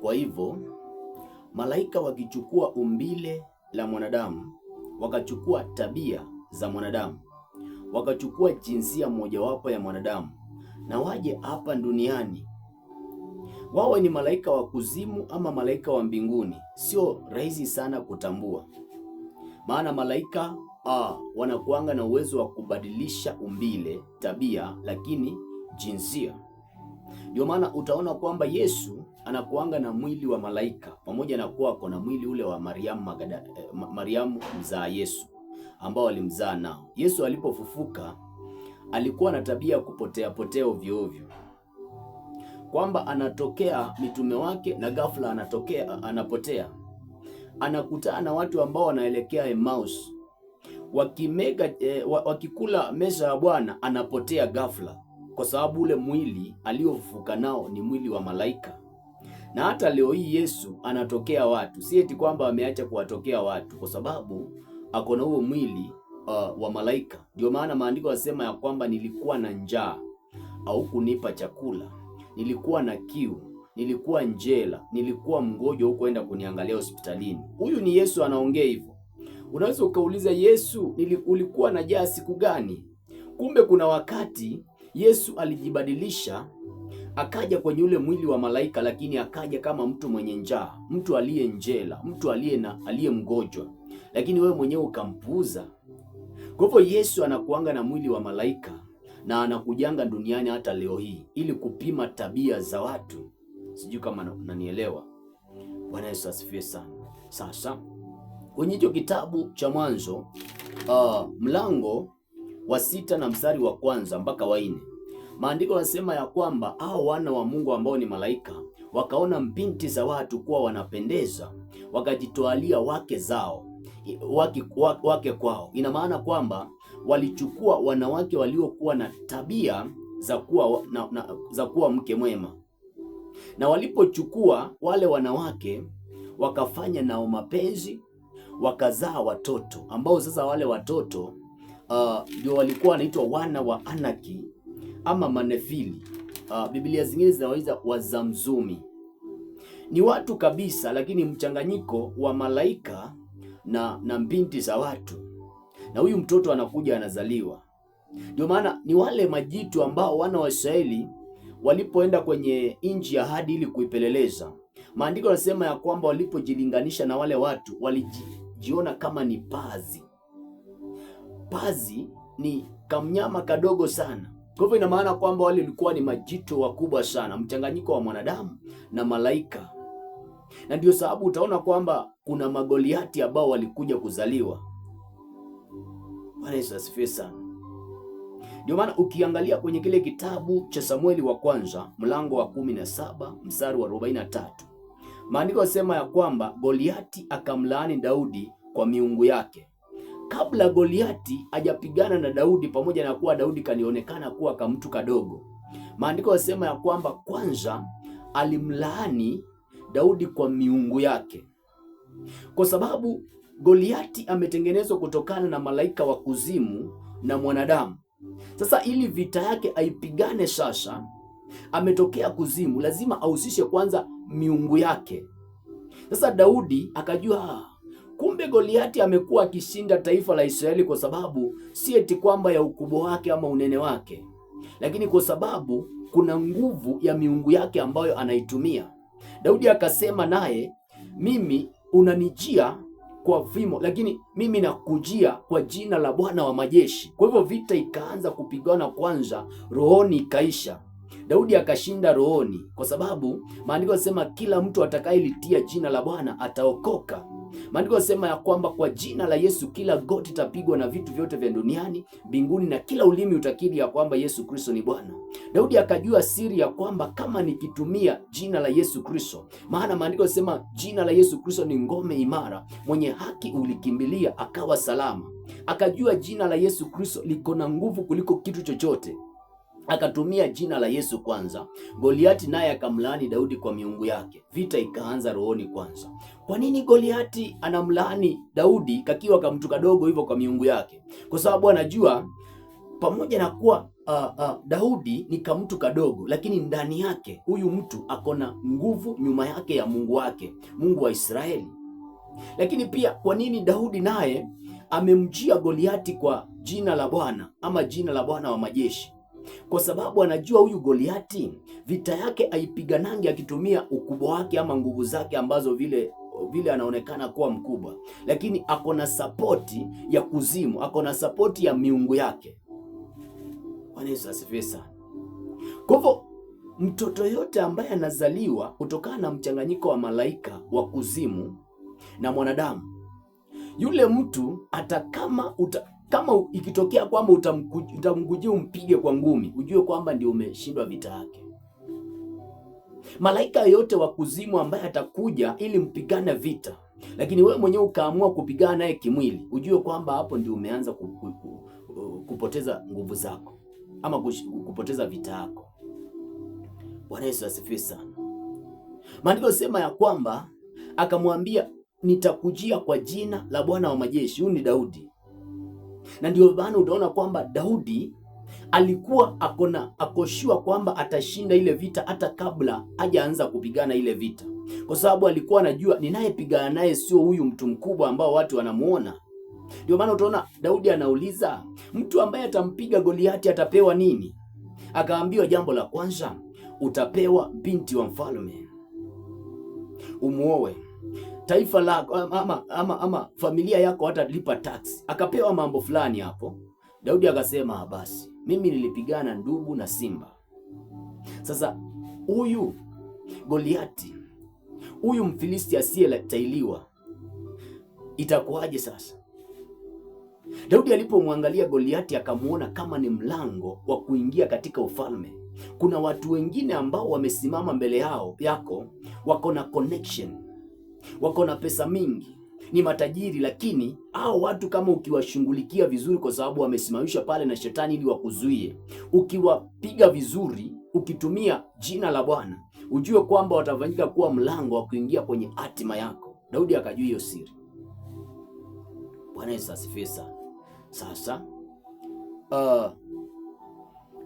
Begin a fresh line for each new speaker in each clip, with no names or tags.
Kwa hivyo malaika wakichukua umbile la mwanadamu, wakachukua tabia za mwanadamu, wakachukua jinsia mojawapo ya mwanadamu na waje hapa duniani, wawe ni malaika wa kuzimu ama malaika wa mbinguni, sio rahisi sana kutambua. Maana malaika wanakuanga na uwezo wa kubadilisha umbile, tabia, lakini jinsia. Ndio maana utaona kwamba Yesu anakuanga na mwili wa malaika, pamoja na kuwa ako na mwili ule wa Mariamu mzaa Yesu, ambao alimzaa nao. Yesu alipofufuka alikuwa na tabia ya kupotea ovyo ovyo, kwamba anatokea mitume wake na ghafla anapotea. Anakutana na watu ambao wanaelekea Emmaus, wakikula meza ya Bwana, anapotea ghafla, kwa sababu ule mwili aliofufuka nao ni mwili wa malaika. Na hata leo hii Yesu anatokea watu, si eti kwamba ameacha kuwatokea watu, kwa sababu ako na huo mwili wa malaika. Ndio maana maandiko yanasema ya kwamba nilikuwa na njaa au kunipa chakula, nilikuwa na kiu, nilikuwa njela, nilikuwa mgonjwa huko enda kuniangalia hospitalini. Huyu ni Yesu anaongea hivyo. Unaweza ukauliza, Yesu ulikuwa na njaa siku gani? Kumbe kuna wakati Yesu alijibadilisha, akaja kwenye ule mwili wa malaika, lakini akaja kama mtu mwenye njaa, mtu aliye njela, mtu aliye mgonjwa, lakini wewe mwenyewe ukampuuza. Kwa hivyo Yesu anakuanga na mwili wa malaika na anakujanga duniani hata leo hii ili kupima tabia za watu. Sijui kama unanielewa. Bwana Yesu asifiwe sana. Sasa kwenye hicho kitabu cha Mwanzo mlango wa 6 na mstari wa 1 mpaka wa 4, maandiko yanasema ya kwamba hao wana wa Mungu ambao ni malaika wakaona binti za watu kuwa wanapendeza, wakajitwalia wake zao, wake kwao. Ina maana kwamba walichukua wanawake waliokuwa na tabia za kuwa mke mwema, na walipochukua wale wanawake wakafanya nao mapenzi, wakazaa watoto ambao sasa wale watoto ndio walikuwa wanaitwa wana wa Anaki ama Manefili. Biblia zingine zinawaita Wazamzumi. Ni watu kabisa, lakini mchanganyiko wa malaika na binti za watu, na huyu mtoto anakuja anazaliwa. Ndio maana ni wale majitu ambao wana wa Israeli walipoenda kwenye nchi ya ahadi ili kuipeleleza, maandiko yanasema ya kwamba walipojilinganisha na wale watu walijiona kama ni pazi. Pazi ni kamnyama kadogo sana. Kwa hivyo ina maana kwamba wale walikuwa ni majitu wakubwa sana, mchanganyiko wa mwanadamu na malaika. Na ndio sababu utaona kwamba kuna magoliati ambao walikuja kuzaliwa. Bwana Yesu asifiwe sana. Ndio maana ukiangalia kwenye kile kitabu cha Samueli wa kwanza mlango wa 17 mstari wa 43, maandiko yanasema ya kwamba Goliati akamlaani Daudi kwa miungu yake. Kabla Goliati hajapigana na Daudi, pamoja na kuwa Daudi kanionekana kuwa kama mtu kadogo, maandiko yanasema ya kwamba kwanza alimlaani Daudi kwa miungu yake, kwa sababu Goliati ametengenezwa kutokana na malaika wa kuzimu na mwanadamu. Sasa ili vita yake aipigane, sasa ametokea kuzimu, lazima ahusishe kwanza miungu yake. Sasa Daudi akajua kumbe Goliati amekuwa akishinda taifa la Israeli kwa sababu si eti kwamba ya ukubwa wake ama unene wake, lakini kwa sababu kuna nguvu ya miungu yake ambayo anaitumia. Daudi akasema naye, mimi unanijia kwa fimo, lakini mimi nakujia kwa jina la Bwana wa majeshi. Kwa hivyo vita ikaanza kupigana kwanza, rohoni ikaisha. Daudi akashinda rohoni, kwa sababu maandiko yanasema kila mtu atakayelitia jina la Bwana ataokoka. Maandiko yanasema ya kwamba kwa jina la Yesu kila goti tapigwa na vitu vyote vya duniani, mbinguni, na kila ulimi utakiri ya kwamba Yesu Kristo ni Bwana. Daudi akajua siri ya kwamba kama nikitumia jina la Yesu Kristo, maana maandiko yanasema jina la Yesu Kristo ni ngome imara, mwenye haki ulikimbilia akawa salama. Akajua jina la Yesu Kristo liko na nguvu kuliko kitu chochote. Akatumia jina la Yesu kwanza. Goliati naye akamlaani Daudi kwa miungu yake. Vita ikaanza rohoni kwanza. Kwa nini Goliati anamlaani Daudi kakiwa kama mtu kadogo hivyo kwa miungu yake? Kwa sababu anajua pamoja na kuwa Daudi ni kamtu kadogo, lakini ndani yake huyu mtu akona nguvu nyuma yake ya Mungu wake, Mungu wa Israeli. Lakini pia kwa nini Daudi naye amemjia Goliati kwa jina la Bwana ama jina la Bwana wa majeshi? Kwa sababu anajua huyu Goliati vita yake aipiganangi akitumia ukubwa wake ama nguvu zake ambazo vile anaonekana kuwa mkubwa, lakini ako na sapoti ya kuzimu, ako na sapoti ya miungu yake. Bwana Yesu asifiwe sana. Kwa hivyo mtoto yote ambaye anazaliwa kutokana na mchanganyiko wa malaika wa kuzimu na mwanadamu, yule mtu hata kama ikitokea kwamba utamkujia umpige kwa ngumi, ujue kwamba ndio umeshindwa vita yake. Malaika yote wa kuzimu ambaye atakuja ili mpigane vita, lakini wewe mwenyewe ukaamua kupigana naye kimwili, ujue kwamba hapo ndio umeanza kupoteza nguvu zako ama kupoteza vita yako. Bwana Yesu asifiwe sana. Maandiko yanasema ya kwamba akamwambia, nitakujia kwa jina la Bwana wa majeshi. Huyu ni Daudi, na ndio maana unaona kwamba Daudi alikuwa akoshua kwamba atashinda ile vita hata kabla hajaanza kupigana ile vita, kwa sababu alikuwa anajua ninayepigana naye sio huyu mtu mkubwa ambao watu wanamuona. Ndio maana utaona Daudi anauliza, mtu ambaye atampiga Goliati atapewa nini? Akaambiwa, jambo la kwanza, utapewa binti wa mfalme, umuoe, taifa lako ama familia yako hatalipa tax. Akapewa mambo fulani hapo. Daudi akasema, basi mimi nilipigana ndugu na simba. Sasa huyu Goliati, huyu Mfilisti asiyetailiwa, itakuwaje sasa? Daudi alipomwangalia Goliati akamuona kama ni mlango wa kuingia katika ufalme. Kuna watu wengine ambao wamesimama mbele yako, wako na connection, wako na pesa mingi, ni matajiri, lakini hao watu kama ukiwashughulikia vizuri, kwa sababu wamesimamishwa pale na shetani ili wakuzuie, ukiwapiga vizuri, ukitumia jina la Bwana, ujue kwamba watafanyika kuwa mlango wa kuingia kwenye hatima yako. Daudi akajua hiyo siri. Bwana Yesu asifiwe sana. Sasa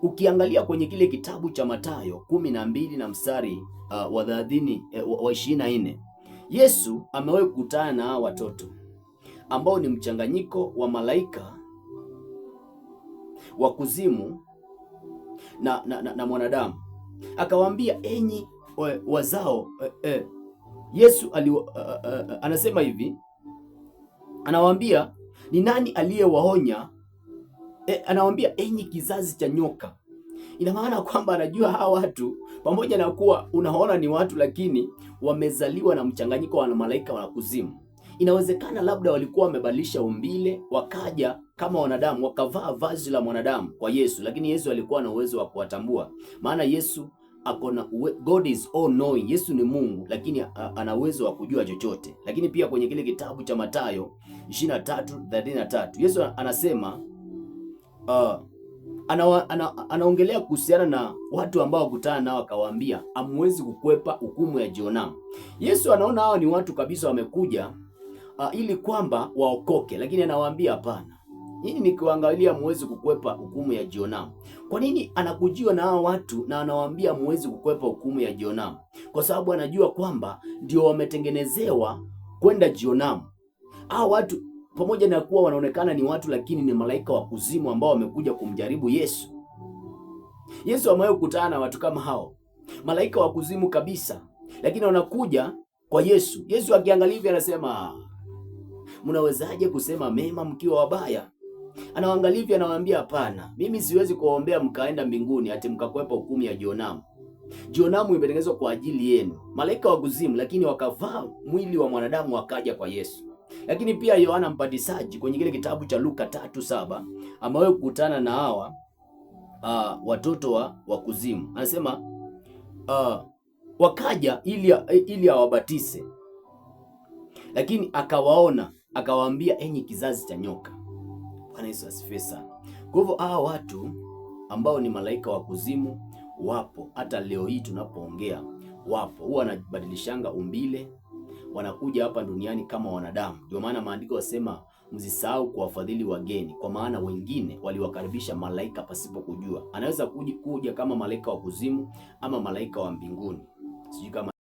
ukiangalia kwenye kile kitabu cha Mathayo 12 na mstari wa 24, Yesu amewahi kukutana na watoto ambao ni mchanganyiko wa malaika wa kuzimu na mwanadamu. Akawaambia, enyi wazao Yesu anasema hivi, anawaambia, ni nani aliyewaonya? Anawaambia, enyi kizazi cha nyoka. Ina maana kwamba anajua hawa watu, pamoja na kuwa unaona ni watu, lakini wamezaliwa na mchanganyiko wa malaika wa kuzimu. Inawezekana labda walikuwa wamebadilisha umbile, wakaja kama wanadamu, wakavaa vazi la mwanadamu kwa Yesu, lakini Yesu alikuwa na uwezo wa kuwatambua, maana Yesu akona, God is all knowing. Yesu ni Mungu, lakini ana uwezo wa kujua chochote. Lakini pia kwenye kile kitabu cha Mathayo 23:33 Yesu anasema anaongelea kuhusiana na watu ambao wakutana nao, akawaambia, hamwezi kukwepa hukumu ya Jehanamu. Yesu anaona hao ni watu kabisa wamekuja ili kwamba waokoke, lakini anawaambia hapana, nyinyi nikiwaangalia hamwezi kukwepa hukumu ya Jehanamu. Kwa nini anakujiwa na hao watu na anawaambia hamwezi kukwepa hukumu ya Jehanamu? Kwa sababu anajua kwamba ndio wametengenezewa kwenda Jehanamu. Hao watu pamoja na kuwa wanaonekana ni watu, lakini ni malaika wa kuzimu ambao wamekuja kumjaribu Yesu. Yesu amewahi kukutana na watu kama hao, malaika wa kuzimu kabisa, lakini wanakuja kwa Yesu. Yesu akiangalia hivi anasema, mnawezaje kusema mema mkiwa wabaya? Anawaangalia hivi, anawaambia, hapana, mimi siwezi kuwaombea mkaenda mbinguni ati mkakwepa hukumu ya Jehanamu. Jehanamu imetengenezwa kwa ajili yenu, malaika wa kuzimu, lakini wakavaa mwili wa mwanadamu wakaja kwa Yesu. Lakini pia Yohana Mbatizaji kwenye kile kitabu cha Luka 3:7 amewahi kukutana na hawa watoto wa kuzimu. Anasema wakaja ili awabatize, lakini akawaona, akawaambia, enyi kizazi cha nyoka. Bwana Yesu asifiwe sana. Kwa hivyo hawa watu ambao ni malaika wa kuzimu wapo, hata leo hii tunapoongea wapo, huwa wanabadilishanga umbile, wanakuja hapa duniani kama wanadamu. Ndio maana maandiko yasema msisahau kuwafadhili wageni, kwa maana wengine waliwakaribisha malaika pasipo kujua. Anaweza kuja kama malaika wa kuzimu ama malaika wa mbinguni. Sijui kama